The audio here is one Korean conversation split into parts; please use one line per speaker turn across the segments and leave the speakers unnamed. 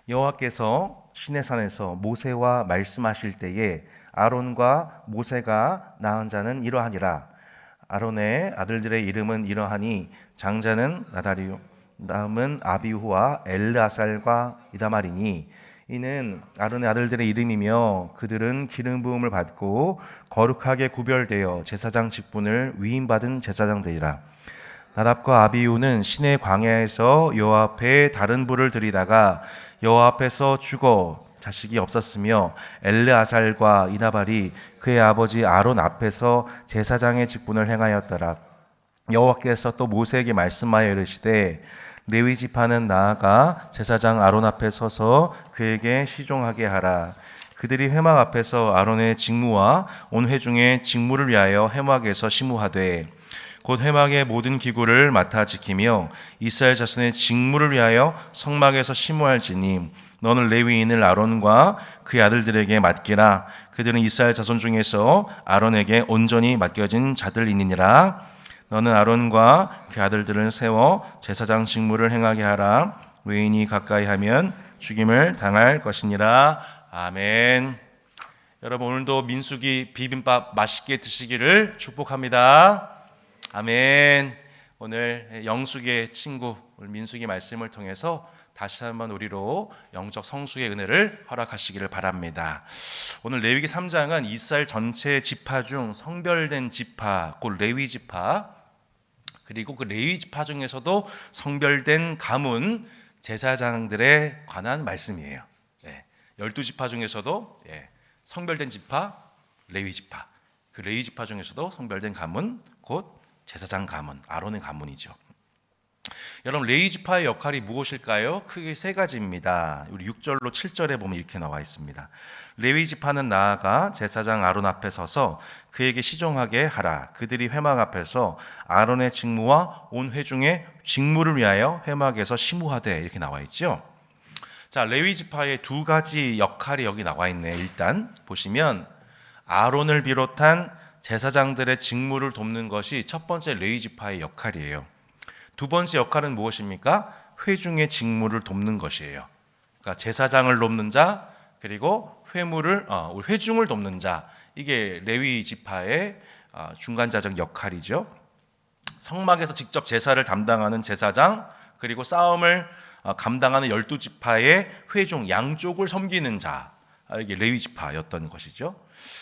여호와께서 시내산에서 모세와 말씀하실 때에 아론과 모세가 낳은 자는 이러하니라. 아론의 아들들의 이름은 이러하니 장자는 나다리요, 다음은 아비후와 엘르아살과 이다말이니 이는 아론의 아들들의 이름이며 그들은 기름 부음을 받고 거룩하게 구별되어 제사장 직분을 위임받은 제사장들이라. 나답과 아비후는 시내 광야에서 여호와 앞에 다른 불을 들이다가 여호와 앞에서 죽어 자식이 없었으며 엘르아살과 이다발이 그의 아버지 아론 앞에서 제사장의 직분을 행하였더라. 여호와께서 또 모세에게 말씀하여 이르시되 레위 지파는 나아가 제사장 아론 앞에 서서 그에게 시종하게 하라. 그들이 회막 앞에서 아론의 직무와 온 회중의 직무를 위하여 회막에서 심우하되 곧 회막의 모든 기구를 맡아 지키며 이스라엘 자손의 직무를 위하여 성막에서 심우할지니 너는 레위인을 아론과 그의 아들들에게 맡기라. 그들은 이스라엘 자손 중에서 아론에게 온전히 맡겨진 자들이니라. 너는 아론과 그의 아들들을 세워 제사장 직무를 행하게 하라. 외인이 가까이 하면 죽임을 당할 것이니라. 아멘. 여러분, 오늘도 민수기 비빔밥 맛있게 드시기를 축복합니다. 아멘. 오늘 영숙의 친구 민숙이 말씀을 통해서 다시 한번 우리로 영적 성숙의 은혜를 허락하시기를 바랍니다. 오늘 레위기 3장은 이스라엘 전체 지파 중 성별된 지파, 곧 레위 지파, 그리고 그 레위 지파 중에서도 성별된 가문 제사장들에 관한 말씀이에요. 12지파 중에서도 성별된 지파, 레위 지파, 그 레위 지파 중에서도 성별된 가문, 곧 제사장 가문, 아론의 가문이죠. 여러분, 레위 지파의 역할이 무엇일까요? 크게 세 가지입니다. 우리 6절로 7절에 보면 이렇게 나와 있습니다. 레위 지파는 나아가 제사장 아론 앞에 서서 그에게 시종하게 하라. 그들이 회막 앞에서 아론의 직무와 온 회중의 직무를 위하여 회막에서 심우하되, 이렇게 나와 있죠. 자, 레위 지파의 두 가지 역할이 여기 나와 있네요. 일단 보시면 아론을 비롯한 제사장들의 직무를 돕는 것이 첫 번째 레위 지파의 역할이에요. 두 번째 역할은 무엇입니까? 회중의 직무를 돕는 것이에요. 그러니까 제사장을 돕는 자, 그리고 회중을 돕는 자, 이게 레위 지파의 중간자적 역할이죠. 성막에서 직접 제사를 담당하는 제사장, 그리고 싸움을 감당하는 12지파의 회중, 양쪽을 섬기는 자, 이게 레위 지파였던 것이죠.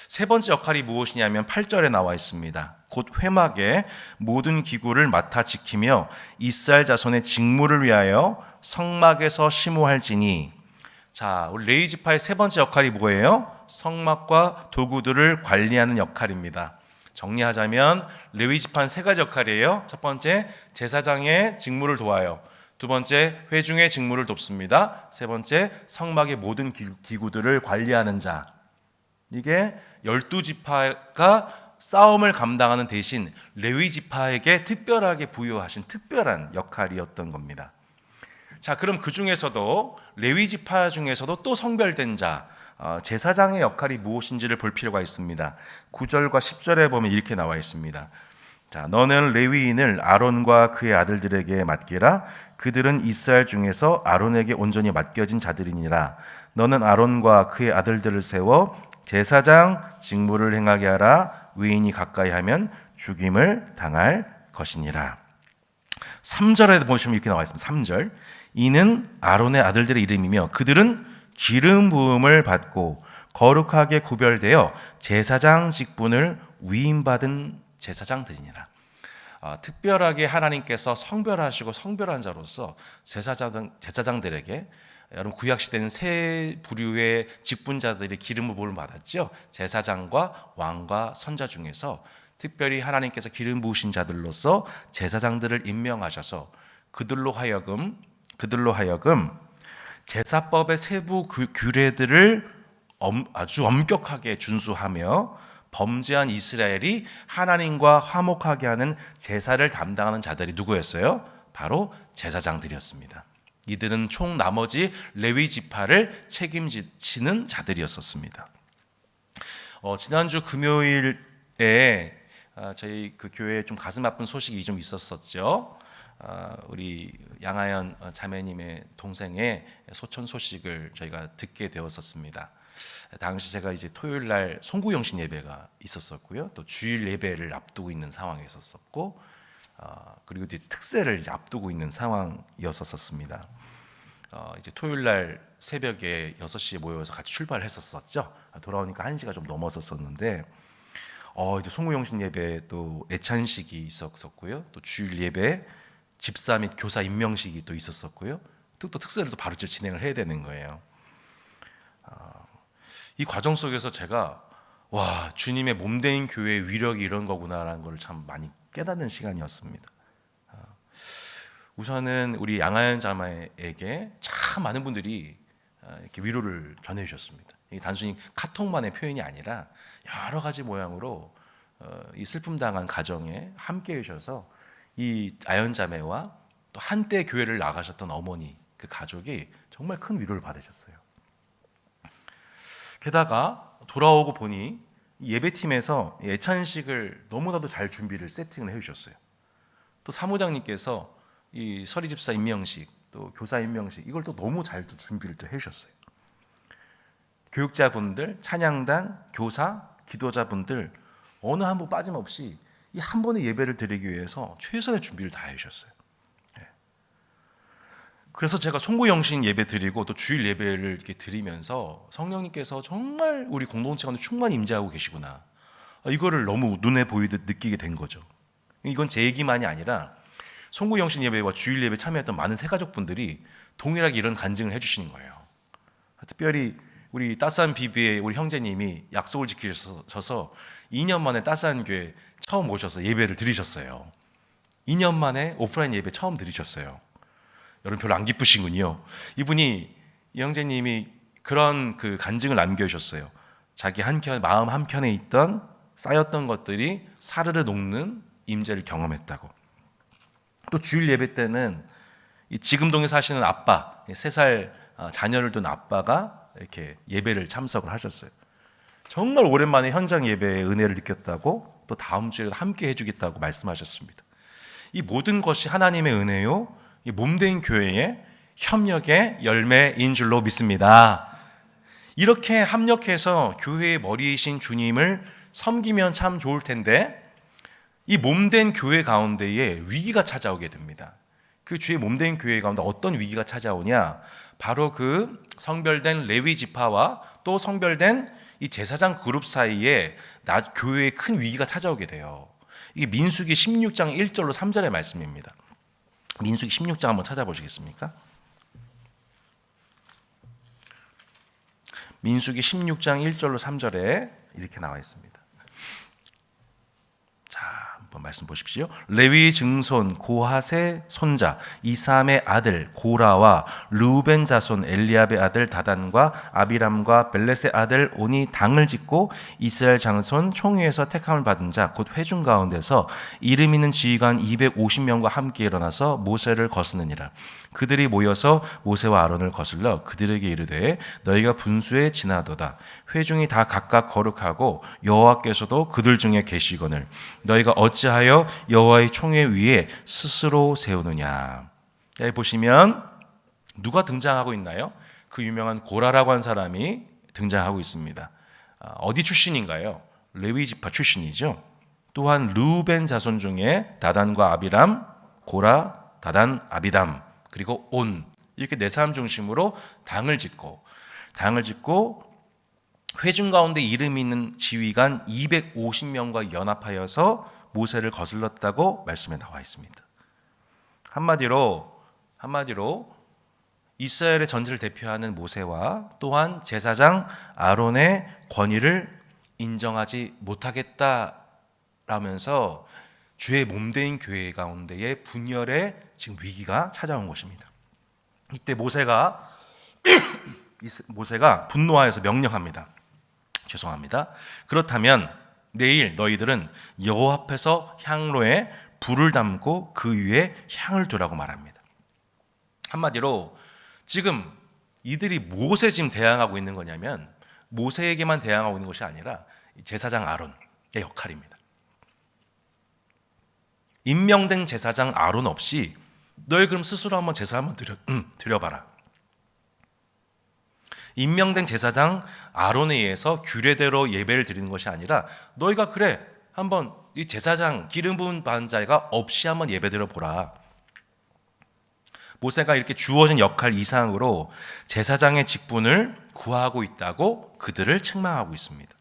세 번째 역할이 무엇이냐면 8절에 나와 있습니다. 곧 회막의 모든 기구를 맡아 지키며 이스라엘 자손의 직무를 위하여 성막에서 심우할지니. 자, 우리 레위 지파의 세 번째 역할이 뭐예요? 성막과 도구들을 관리하는 역할입니다. 정리하자면 레위 지파는 세 가지 역할이에요. 첫 번째, 제사장의 직무를 도와요. 두 번째, 회중의 직무를 돕습니다. 세 번째, 성막의 모든 기구들을 관리하는 자. 이게 12지파가 싸움을 감당하는 대신 레위 지파에게 특별하게 부여하신 특별한 역할이었던 겁니다. 자, 그럼 그 중에서도 레위 지파 중에서도 또 성별된 자, 제사장의 역할이 무엇인지를 볼 필요가 있습니다. 9절과 10절에 보면 이렇게 나와 있습니다. 자, 너는 레위인을 아론과 그의 아들들에게 맡기라. 그들은 이스라엘 중에서 아론에게 온전히 맡겨진 자들이니라. 너는 아론과 그의 아들들을 세워 제사장 직무를 행하게 하라. 위인이 가까이 하면 죽임을 당할 것이니라. 3절에 보시면 이렇게 나와 있습니다. 3절. 이는 아론의 아들들의 이름이며 그들은 기름 부음을 받고 거룩하게 구별되어 제사장 직분을 위임받은 제사장들이니라. 특별하게 하나님께서 성별하시고 성별한 자로서 제사장들에게, 여러분 구약 시대는 세 부류의 직분자들이 기름 부음을 받았죠. 제사장과 왕과 선자 중에서 특별히 하나님께서 기름 부으신 자들로서 제사장들을 임명하셔서 그들로 하여금 제사법의 세부 규례들을 아주 엄격하게 준수하며 범죄한 이스라엘이 하나님과 화목하게 하는 제사를 담당하는 자들이 누구였어요? 바로 제사장들이었습니다. 이들은 총 나머지 레위 지파를 책임지는 자들이었습니다. 지난주 금요일에 저희 그 교회에 좀 가슴 아픈 소식이 좀 있었었죠. 우리 양하연 자매님의 동생의 소천 소식을 저희가 듣게 되었었습니다. 당시 제가 이제 토요일 날 송구영신 예배가 있었었고요, 또 주일 예배를 앞두고 있는 상황에 있었었고, 그리고 이제 특세를 이제 앞두고 있는 상황이었었습니다. 이제 토요일 날 새벽에 6시에 모여서 같이 출발했었었죠. 돌아오니까 1시가 좀 넘었었는데, 이제 송구영신 예배 또 애찬식이 있었었고요, 또 주일 예배 집사 및 교사 임명식이 또 있었었고요, 또 특세를 또 바로 진행을 해야 되는 거예요. 이 과정 속에서 제가 와, 주님의 몸된 교회의 위력이 이런 거구나라는 걸 참 많이 깨닫는 시간이었습니다. 우선은 우리 양하연 자매에게 참 많은 분들이 이렇게 위로를 전해주셨습니다. 이게 단순히 카톡만의 표현이 아니라 여러 가지 모양으로 이 슬픔 당한 가정에 함께 해주셔서 이 아연 자매와 또 한때 교회를 나가셨던 어머니, 그 가족이 정말 큰 위로를 받으셨어요. 게다가 돌아오고 보니 예배팀에서 애찬식을 너무나도 잘 준비를 세팅을 해주셨어요. 또 사무장님께서 이 서리 집사 임명식, 또 교사 임명식, 이걸 또 너무 잘 또 준비를 또 해주셨어요. 교육자분들, 찬양단, 교사, 기도자분들 어느 한 분 빠짐없이 이 한 번의 예배를 드리기 위해서 최선의 준비를 다 해주셨어요. 그래서 제가 송구영신 예배 드리고 또 주일 예배를 이렇게 드리면서 성령님께서 정말 우리 공동체 가운데 충만히 임재하고 계시구나, 이거를 너무 눈에 보이듯 느끼게 된 거죠. 이건 제 얘기만이 아니라 송구영신 예배와 주일 예배 참여했던 많은 새가족분들이 동일하게 이런 간증을 해주시는 거예요. 특별히 우리 따스한 비비의 우리 형제님이 약속을 지키셔서 2년 만에 따스한 교회 처음 오셔서 예배를 드리셨어요. 2년 만에 오프라인 예배 처음 드리셨어요. 여러분 별로 안 기쁘시군요. 이분이, 이 형제님이 그런 그 간증을 남겨주셨어요. 자기 한켠, 마음 한켠에 있던 쌓였던 것들이 사르르 녹는 임재를 경험했다고. 또 주일 예배 때는 이 지금동에 사시는 아빠, 3살 자녀를 둔 아빠가 이렇게 예배를 참석을 하셨어요. 정말 오랜만에 현장 예배의 은혜를 느꼈다고, 또 다음 주에도 함께 해주겠다고 말씀하셨습니다. 이 모든 것이 하나님의 은혜요, 이 몸된 교회의 협력의 열매인 줄로 믿습니다. 이렇게 합력해서 교회의 머리이신 주님을 섬기면 참 좋을 텐데, 이 몸된 교회 가운데에 위기가 찾아오게 됩니다. 그 주의 몸된 교회 가운데 어떤 위기가 찾아오냐, 바로 그 성별된 레위 지파와 또 성별된 이 제사장 그룹 사이에 교회에 큰 위기가 찾아오게 돼요. 이게 민수기 16장 1절로 3절의 말씀입니다. 민수기 16장 한번 찾아보시겠습니까? 민수기 16장 1절로 3절에 이렇게 나와 있습니다. 자, 한번 말씀 보십시오. 레위 증손 고핫의 손자 이삼의 아들 고라와 루벤 자손 엘리압의 아들 다단과 아비람과 벨렛의 아들 온이 당을 짓고 이스라엘 장손 총회에서 택함을 받은 자 곧 회중 가운데서 이름 있는 지휘관 250명과 함께 일어나서 모세를 거스느니라. 그들이 모여서 모세와 아론을 거슬러 그들에게 이르되 너희가 분수에 지나도다. 회중이 다 각각 거룩하고 여호와께서도 그들 중에 계시거늘 너희가 어찌하여 여호와의 총회 위에 스스로 세우느냐. 여기 보시면 누가 등장하고 있나요? 그 유명한 고라라고 한 사람이 등장하고 있습니다. 어디 출신인가요? 레위 지파 출신이죠. 또한 루벤 자손 중에 다단과 아비람, 고라, 다단, 아비담, 그리고 온, 이렇게 4사람 중심으로 당을 짓고 회중 가운데 이름이 있는 지휘관 250명과 연합하여서 모세를 거슬렀다고 말씀에 나와 있습니다. 한마디로 이스라엘의 전체를 대표하는 모세와 또한 제사장 아론의 권위를 인정하지 못하겠다라면서 주의 몸된 교회 가운데에 분열의 지금 위기가 찾아온 것입니다. 이때 모세가 분노하여서 명령합니다. 죄송합니다. 그렇다면 내일 너희들은 여호와 앞에서 향로에 불을 담고 그 위에 향을 두라고 말합니다. 한마디로 지금 이들이 무엇에 지금 대항하고 있는 거냐면 모세에게만 대항하고 있는 것이 아니라 제사장 아론의 역할입니다. 임명된 제사장 아론 없이 너희 그럼 스스로 한번 제사 한번 드려봐라. 임명된 제사장 아론에 의해서 규례대로 예배를 드리는 것이 아니라 너희가 그래 한번 이 제사장 기름 부은 받은 자가 없이 한번 예배 드려보라. 모세가 이렇게 주어진 역할 이상으로 제사장의 직분을 구하고 있다고 그들을 책망하고 있습니다.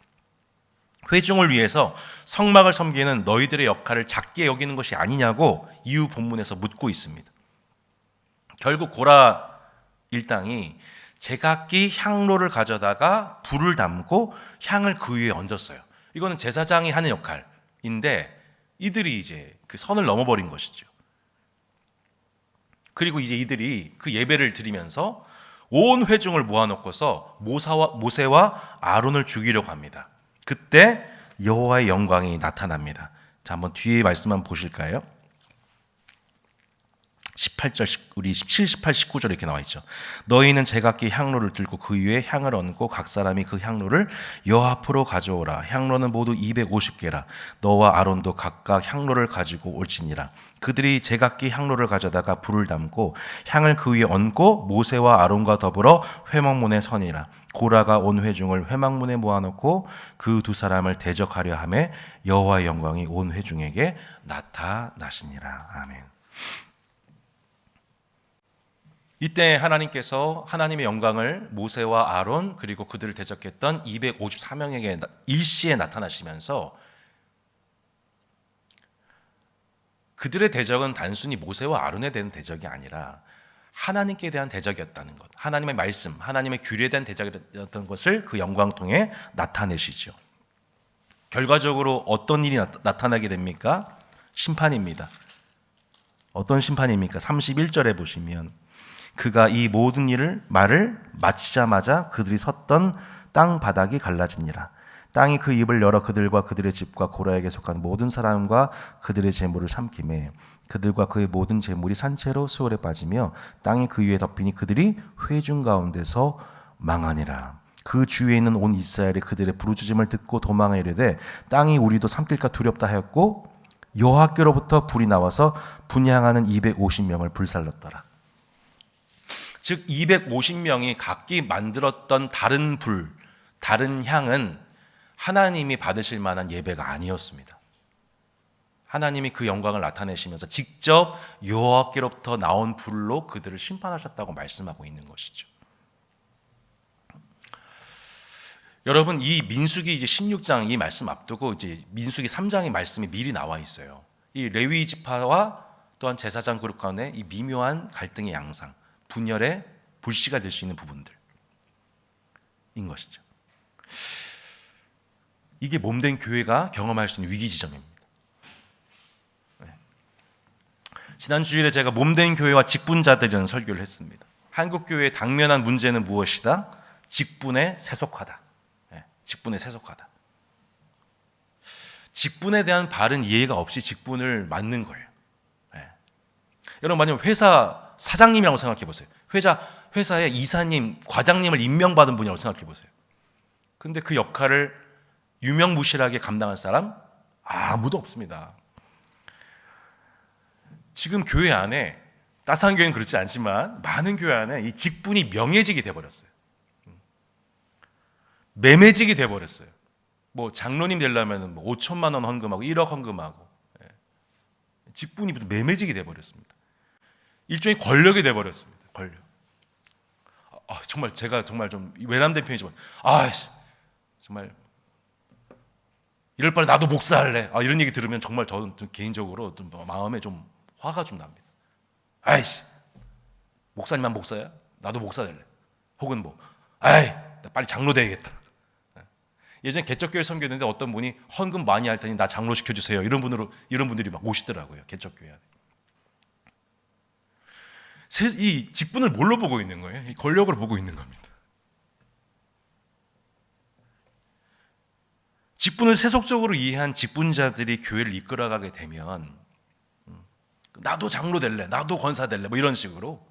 회중을 위해서 성막을 섬기는 너희들의 역할을 작게 여기는 것이 아니냐고 이후 본문에서 묻고 있습니다. 결국 고라 일당이 제각기 향로를 가져다가 불을 담고 향을 그 위에 얹었어요. 이거는 제사장이 하는 역할인데 이들이 이제 그 선을 넘어버린 것이죠. 그리고 이제 이들이 그 예배를 드리면서 온 회중을 모아놓고서 모세와 아론을 죽이려고 합니다. 그때 여호와의 영광이 나타납니다. 자, 한번 뒤에 말씀만 보실까요? 18절, 우리 17, 18, 19절 이렇게 나와 있죠. 너희는 제각기 향로를 들고 그 위에 향을 얹고 각 사람이 그 향로를 여호와 앞으로 가져오라. 향로는 모두 250개라. 너와 아론도 각각 향로를 가지고 올지니라. 그들이 제각기 향로를 가져다가 불을 담고 향을 그 위에 얹고 모세와 아론과 더불어 회막문에 서니라. 고라가 온 회중을 회막문에 모아놓고 그 두 사람을 대적하려 하매 여호와의 영광이 온 회중에게 나타나시니라. 아멘. 이때 하나님께서 하나님의 영광을 모세와 아론 그리고 그들을 대적했던 254명에게 일시에 나타나시면서 그들의 대적은 단순히 모세와 아론에 대한 대적이 아니라 하나님께 대한 대적이었다는 것, 하나님의 말씀, 하나님의 규례에 대한 대적이었던 것을 그 영광 통해 나타내시죠. 결과적으로 어떤 일이 나타나게 됩니까? 심판입니다. 어떤 심판입니까? 31절에 보시면 그가 이 모든 말을 마치자마자 그들이 섰던 땅 바닥이 갈라지니라. 땅이 그 입을 열어 그들과 그들의 집과 고라에게 속한 모든 사람과 그들의 재물을 삼키매 그들과 그의 모든 재물이 산채로 수월에 빠지며 땅이 그 위에 덮이니 그들이 회중 가운데서 망하니라. 그 주위에 있는 온 이스라엘이 그들의 부르짖음을 듣고 도망하여 이르되 땅이 우리도 삼킬까 두렵다 하였고 여호와께로부터 불이 나와서 분향하는 250명을 불살랐더라. 즉 250명이 각기 만들었던 다른 불, 다른 향은 하나님이 받으실 만한 예배가 아니었습니다. 하나님이 그 영광을 나타내시면서 직접 여호와께로부터 나온 불로 그들을 심판하셨다고 말씀하고 있는 것이죠. 여러분, 이 민수기 이제 16장 이 말씀 앞두고 이제 민수기 3장의 말씀이 미리 나와 있어요. 이 레위 지파와 또한 제사장 그룹 가운데 이 미묘한 갈등의 양상, 분열의 불씨가 될 수 있는 부분들인 것이죠. 이게 몸된 교회가 경험할 수 있는 위기 지점입니다. 지난 주일에 제가 몸된 교회와 직분자들이라는 설교를 했습니다. 한국 교회의 당면한 문제는 무엇이다? 직분에 세속하다. 직분에 세속하다. 직분에 대한 바른 이해가 없이 직분을 맡는 거예요. 여러분, 만약 회사 사장님이라고 생각해 보세요. 회사의 이사님, 과장님을 임명받은 분이라고 생각해 보세요. 근데 그 역할을 유명무실하게 감당한 사람 아무도 없습니다. 지금 교회 안에, 따스한 교회는 그렇지 않지만 많은 교회 안에 이 직분이 명예직이 돼버렸어요. 매매직이 돼버렸어요. 뭐 장로님 되려면 뭐 5천만 원 헌금하고 1억 헌금하고, 직분이 무슨 매매직이 돼버렸습니다. 일종의 권력이 돼버렸습니다. 권력. 정말 제가 정말 좀 외람된 편이지만, 정말 이럴 바에 나도 목사할래. 이런 얘기 들으면 정말 저는 좀 개인적으로 좀 마음에 좀 화가 좀 납니다. 목사님만 목사야? 나도 목사 될래. 혹은 나 빨리 장로 돼야겠다. 예전에 개척교회 섬겼는데 어떤 분이 헌금 많이 할 테니 나 장로 시켜주세요. 이런 분들이 막 오시더라고요. 개척교회 안에. 이 직분을 뭘로 보고 있는 거예요? 이 권력을 보고 있는 겁니다. 직분을 세속적으로 이해한 직분자들이 교회를 이끌어가게 되면 나도 장로 될래, 나도 권사 될래, 뭐 이런 식으로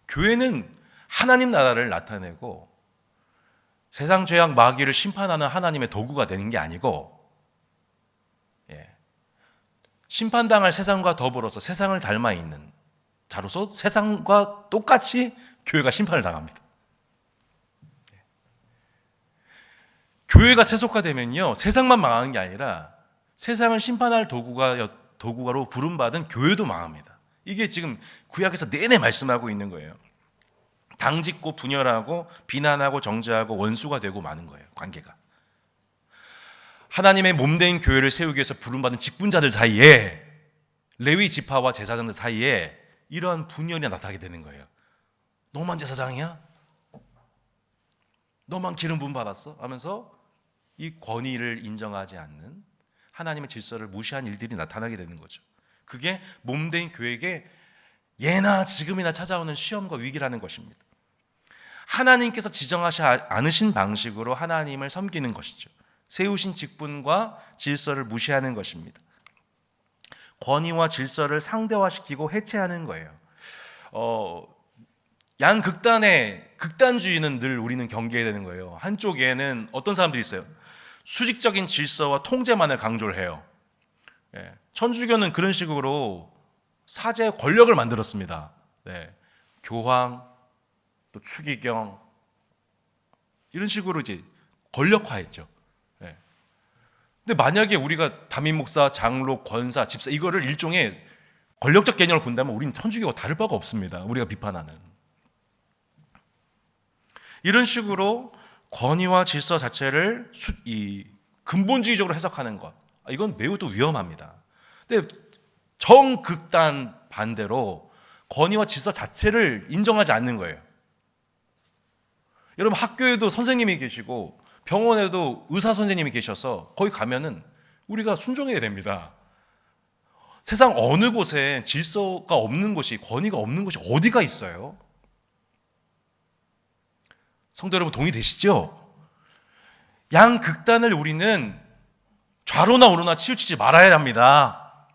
교회는 하나님 나라를 나타내고 세상 죄악 마귀를 심판하는 하나님의 도구가 되는 게 아니고, 심판당할 세상과 더불어서 세상을 닮아 있는 자로서 세상과 똑같이 교회가 심판을 당합니다. 교회가 세속화되면요, 세상만 망하는 게 아니라 세상을 심판할 도구가로 부름받은 교회도 망합니다. 이게 지금 구약에서 내내 말씀하고 있는 거예요. 당짓고 분열하고 비난하고 정죄하고 원수가 되고 마는 거예요. 관계가. 하나님의 몸된 교회를 세우기 위해서 부름받은 직분자들 사이에, 레위 지파와 제사장들 사이에 이러한 분열이 나타나게 되는 거예요. 너만 제사장이야? 너만 기름 부음 받았어? 하면서 이 권위를 인정하지 않는, 하나님의 질서를 무시한 일들이 나타나게 되는 거죠. 그게 몸된 교회에게 예나 지금이나 찾아오는 시험과 위기라는 것입니다. 하나님께서 지정하지 않으신 방식으로 하나님을 섬기는 것이죠. 세우신 직분과 질서를 무시하는 것입니다. 권위와 질서를 상대화시키고 해체하는 거예요. 양극단의 극단주의는 늘 우리는 경계해야 되는 거예요. 한쪽에는 어떤 사람들이 있어요. 수직적인 질서와 통제만을 강조를 해요. 천주교는 그런 식으로 사제의 권력을 만들었습니다. 교황, 또 추기경, 이런 식으로 이제 권력화했죠. 근데 만약에 우리가 담임 목사, 장로, 권사, 집사 이거를 일종의 권력적 개념을 본다면 우리는 천주교와 다를 바가 없습니다. 우리가 비판하는 이런 식으로 권위와 질서 자체를 근본주의적으로 해석하는 것, 이건 매우 또 위험합니다. 근데 정극단 반대로 권위와 질서 자체를 인정하지 않는 거예요. 여러분, 학교에도 선생님이 계시고 병원에도 의사 선생님이 계셔서 거기 가면은 우리가 순종해야 됩니다. 세상 어느 곳에 질서가 없는 곳이, 권위가 없는 곳이 어디가 있어요? 성도 여러분, 동의되시죠? 양극단을 우리는 좌로나 우로나 치우치지 말아야 합니다.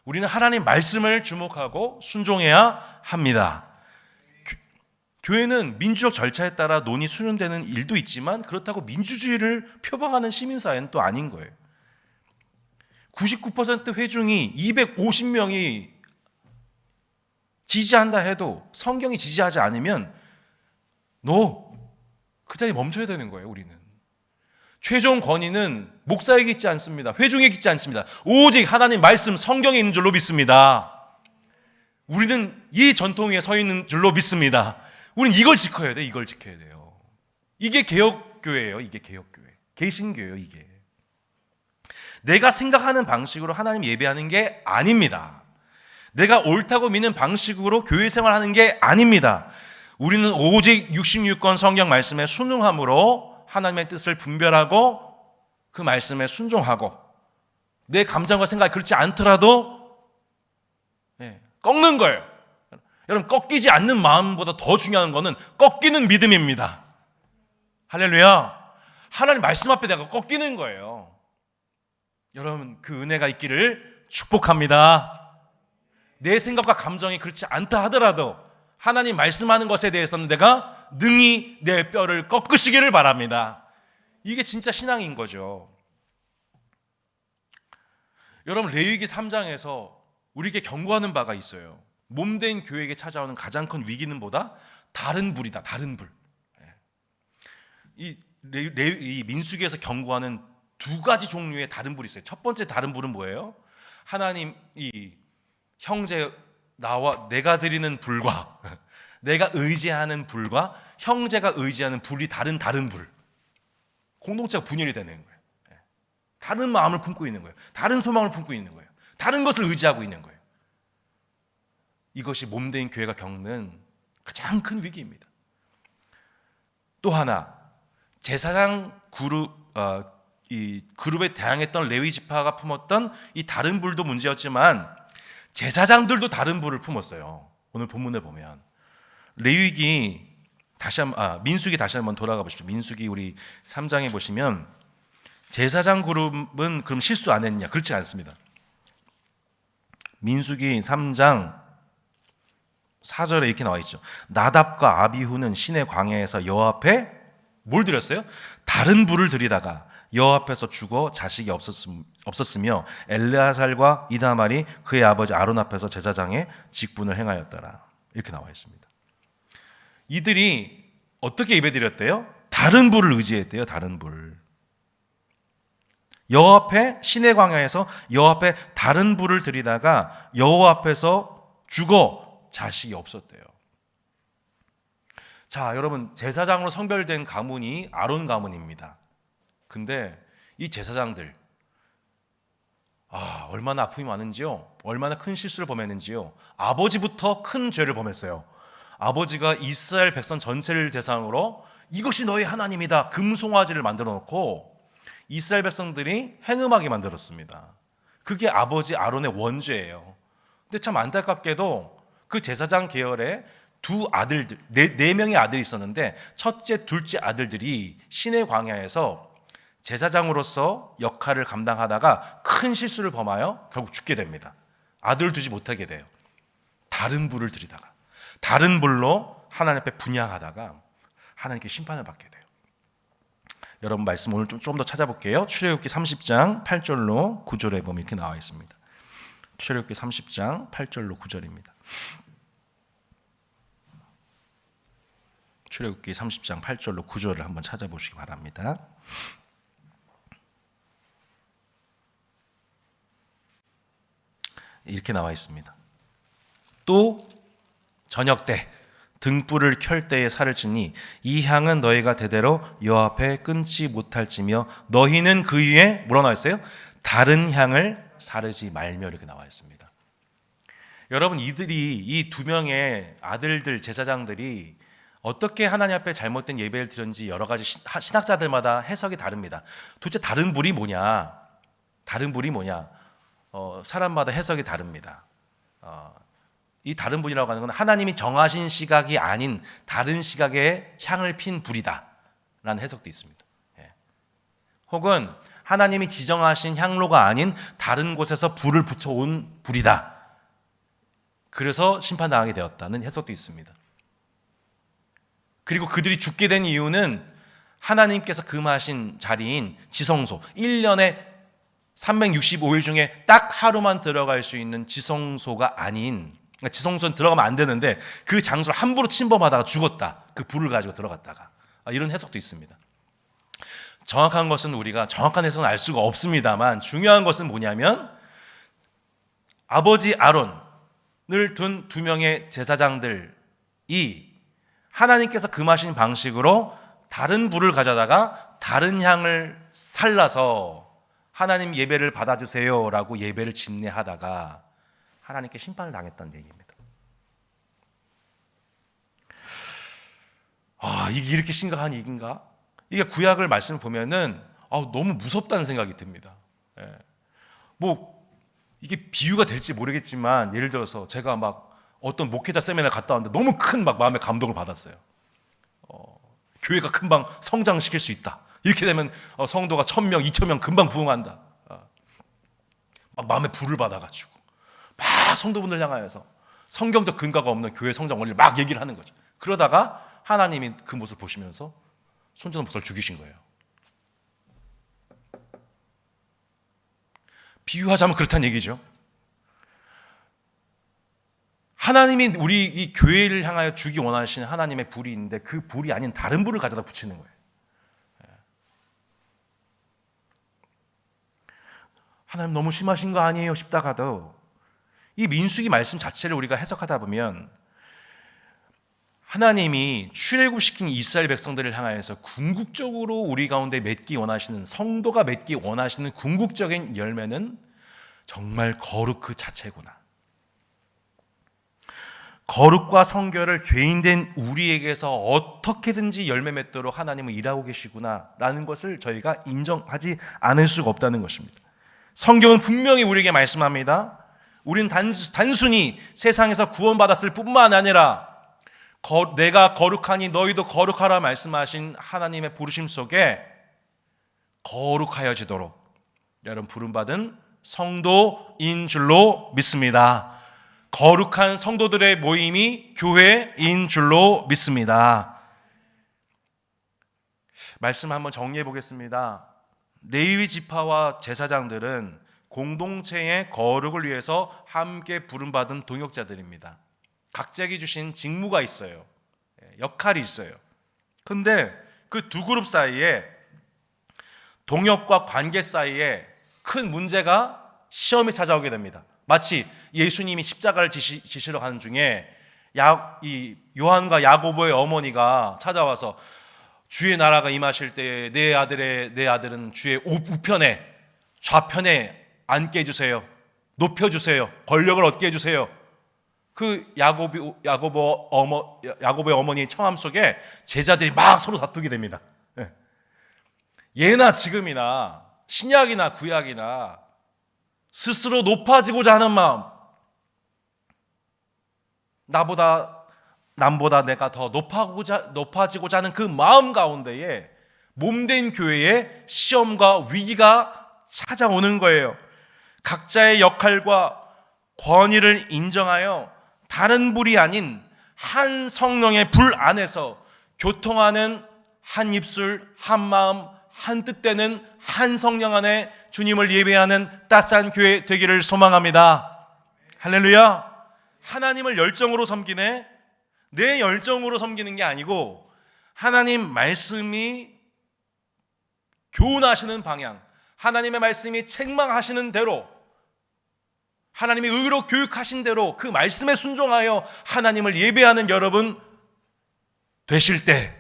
우리는 하나님 말씀을 주목하고 순종해야 합니다. 교회는 민주적 절차에 따라 논의 수렴되는 일도 있지만 그렇다고 민주주의를 표방하는 시민사회는 또 아닌 거예요. 99% 회중이 250명이 지지한다 해도 성경이 지지하지 않으면 그 자리에 멈춰야 되는 거예요. 우리는 최종 권위는 목사에게 있지 않습니다. 회중에게 있지 않습니다. 오직 하나님 말씀 성경에 있는 줄로 믿습니다. 우리는 이 전통 위에 서 있는 줄로 믿습니다. 우리는 이걸 지켜야 돼. 이걸 지켜야 돼요. 이게 개혁교회예요. 이게 개혁교회, 개신교회예요. 이게 내가 생각하는 방식으로 하나님 예배하는 게 아닙니다. 내가 옳다고 믿는 방식으로 교회 생활하는 게 아닙니다. 우리는 오직 66권 성경 말씀에 순응함으로 하나님의 뜻을 분별하고 그 말씀에 순종하고, 내 감정과 생각이 그렇지 않더라도 꺾는 거예요. 여러분, 꺾이지 않는 마음보다 더 중요한 거는 꺾이는 믿음입니다. 할렐루야. 하나님 말씀 앞에 내가 꺾이는 거예요. 여러분, 그 은혜가 있기를 축복합니다. 내 생각과 감정이 그렇지 않다 하더라도 하나님 말씀하는 것에 대해서는 내가 능히 내 뼈를 꺾으시기를 바랍니다. 이게 진짜 신앙인 거죠. 여러분, 레위기 3장에서 우리에게 경고하는 바가 있어요. 몸된 교회에게 찾아오는 가장 큰 위기는 뭐다? 다른 불이다. 다른 불. 이 민수기에서 경고하는 두 가지 종류의 다른 불이 있어요. 첫 번째 다른 불은 뭐예요? 하나님, 이 형제, 나와 내가 드리는 불과 내가 의지하는 불과 형제가 의지하는 불이 다른 불. 공동체가 분열이 되는 거예요. 다른 마음을 품고 있는 거예요. 다른 소망을 품고 있는 거예요. 다른 것을 의지하고 있는 거예요. 이것이 몸된 교회가 겪는 가장 큰 위기입니다. 또 하나, 제사장 이 그룹에 대항했던 레위 지파가 품었던 이 다른 불도 문제였지만 제사장들도 다른 불을 품었어요. 오늘 본문을 보면 민수기 다시 한번 돌아가 보십시오. 민수기 우리 3장에 보시면 제사장 그룹은 그럼 실수 안 했냐? 그렇지 않습니다. 민수기 3장 4절에 이렇게 나와 있죠. 나답과 아비후는 시내 광야에서 여호와 앞에 뭘 드렸어요? 다른 불을 드리다가 여호와 앞에서 죽어 자식이 없었으며 엘레아살과 이다말이 그의 아버지 아론 앞에서 제사장의 직분을 행하였더라. 이렇게 나와 있습니다. 이들이 어떻게 예배드렸대요? 다른 불을 의지했대요. 다른 불. 여호와 앞에 시내 광야에서 여호와 앞에 다른 불을 드리다가 여호와 앞에서 죽어 자식이 없었대요. 자, 여러분, 제사장으로 선별된 가문이 아론 가문입니다. 근데 이 제사장들 얼마나 아픔이 많은지요, 얼마나 큰 실수를 범했는지요. 아버지부터 큰 죄를 범했어요. 아버지가 이스라엘 백성 전체를 대상으로 이것이 너희 하나님이다 금송아지를 만들어 놓고 이스라엘 백성들이 행음하게 만들었습니다. 그게 아버지 아론의 원죄예요. 근데 참 안타깝게도 그 제사장 계열의 두 아들들, 네 명의 아들이 있었는데 첫째, 둘째 아들들이 시내 광야에서 제사장으로서 역할을 감당하다가 큰 실수를 범하여 결국 죽게 됩니다. 아들 두지 못하게 돼요. 다른 불을 들이다가 다른 불로 하나님 앞에 분향하다가 하나님께 심판을 받게 돼요. 여러분 말씀 오늘 좀 더 찾아볼게요. 출애굽기 30장 8절로 9절에 보면 이렇게 나와 있습니다. 출애굽기 30장 8절로 9절입니다. 출애굽기 30장 8절로 9절을 한번 찾아보시기 바랍니다. 이렇게 나와 있습니다. 또 저녁 때 등불을 켤 때에 살을 치니 이 향은 너희가 대대로 여호와 앞에 끊지 못할지며 너희는 그 위에 뭐라 나와 있어요? 다른 향을 사르지 말며 이렇게 나와 있습니다. 여러분, 이들이 이 두 명의 아들들 제사장들이 어떻게 하나님 앞에 잘못된 예배를 드렸는지 여러 가지 신학자들마다 해석이 다릅니다. 도대체 다른 불이 뭐냐? 다른 불이 뭐냐? 사람마다 해석이 다릅니다. 이 다른 불이라고 하는 건 하나님이 정하신 시각이 아닌 다른 시각의 향을 핀 불이다 라는 해석도 있습니다. 혹은 하나님이 지정하신 향로가 아닌 다른 곳에서 불을 붙여온 불이다, 그래서 심판당하게 되었다는 해석도 있습니다. 그리고 그들이 죽게 된 이유는 하나님께서 금하신 자리인 지성소, 1년에 365일 중에 딱 하루만 들어갈 수 있는 지성소가 아닌, 지성소는 들어가면 안 되는데 그 장소를 함부로 침범하다가 죽었다. 그 불을 가지고 들어갔다가, 이런 해석도 있습니다. 정확한 것은 우리가 정확한 해석은 알 수가 없습니다만 중요한 것은 뭐냐면 아버지 아론을 둔 두 명의 제사장들이 하나님께서 금하신 방식으로 다른 불을 가져다가 다른 향을 살라서 하나님 예배를 받아주세요 라고 예배를 집례하다가 하나님께 심판을 당했다는 얘기입니다. 이게 이렇게 심각한 얘기인가? 이게 구약을 말씀을 보면은 너무 무섭다는 생각이 듭니다. 이게 비유가 될지 모르겠지만 예를 들어서 제가 막 어떤 목회자 세미나를 갔다 왔는데 너무 큰 마음의 감동을 받았어요. 교회가 금방 성장시킬 수 있다. 이렇게 되면 성도가 1000명, 2000명 금방 부흥한다. 막 마음에 불을 받아가지고 막 성도분들 향하여서 성경적 근거가 없는 교회 성장 원리를 막 얘기를 하는 거죠. 그러다가 하나님이 그 모습을 보시면서 손전원 목사를 죽이신 거예요. 비유하자면 그렇다는 얘기죠. 하나님이 우리 이 교회를 향하여 주기 원하시는 하나님의 불이 있는데 그 불이 아닌 다른 불을 가져다 붙이는 거예요. 하나님 너무 심하신 거 아니에요 싶다가도 이 민수기 말씀 자체를 우리가 해석하다 보면 하나님이 출애굽시킨 이스라엘 백성들을 향하여서 궁극적으로 우리 가운데 맺기 원하시는, 성도가 맺기 원하시는 궁극적인 열매는 정말 거룩 그 자체구나. 거룩과 성결을 죄인된 우리에게서 어떻게든지 열매 맺도록 하나님은 일하고 계시구나 라는 것을 저희가 인정하지 않을 수가 없다는 것입니다. 성경은 분명히 우리에게 말씀합니다. 우리는 단순히 세상에서 구원받았을 뿐만 아니라 내가 거룩하니 너희도 거룩하라 말씀하신 하나님의 부르심 속에 거룩하여지도록 여러분 부름받은 성도인 줄로 믿습니다. 거룩한 성도들의 모임이 교회인 줄로 믿습니다. 말씀 한번 정리해 보겠습니다. 레위 지파와 제사장들은 공동체의 거룩을 위해서 함께 부름받은 동역자들입니다. 각자에게 주신 직무가 있어요. 역할이 있어요. 근데 그 두 그룹 사이에, 동역과 관계 사이에 큰 문제가, 시험이 찾아오게 됩니다. 마치 예수님이 십자가를 지시러 가는 중에 이 요한과 야고보의 어머니가 찾아와서 주의 나라가 임하실 때에 내 아들은 주의 우편에 좌편에 앉게 해주세요. 높여주세요. 권력을 얻게 해주세요. 그 야고보의 어머니의 청함 속에 제자들이 막 서로 다투게 됩니다. 예나 지금이나 신약이나 구약이나 스스로 높아지고자 하는 마음, 남보다 내가 더 높아지고자 하는 그 마음 가운데에 몸된 교회에 시험과 위기가 찾아오는 거예요. 각자의 역할과 권위를 인정하여 다른 불이 아닌 한 성령의 불 안에서 교통하는 한 입술, 한 마음, 한 뜻 되는 한 성령 안에 주님을 예배하는 따스한 교회 되기를 소망합니다. 할렐루야. 하나님을 열정으로 섬기네. 내 열정으로 섬기는 게 아니고 하나님 말씀이 교훈하시는 방향, 하나님의 말씀이 책망하시는 대로, 하나님이 의로 교육하신 대로 그 말씀에 순종하여 하나님을 예배하는 여러분 되실 때,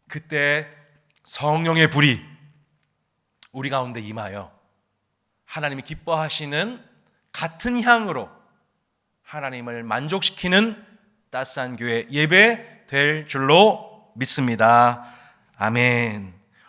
그때 성령의 불이 우리 가운데 임하여 하나님이 기뻐하시는 같은 향으로 하나님을 만족시키는 따스한 교회 예배 될 줄로 믿습니다. 아멘.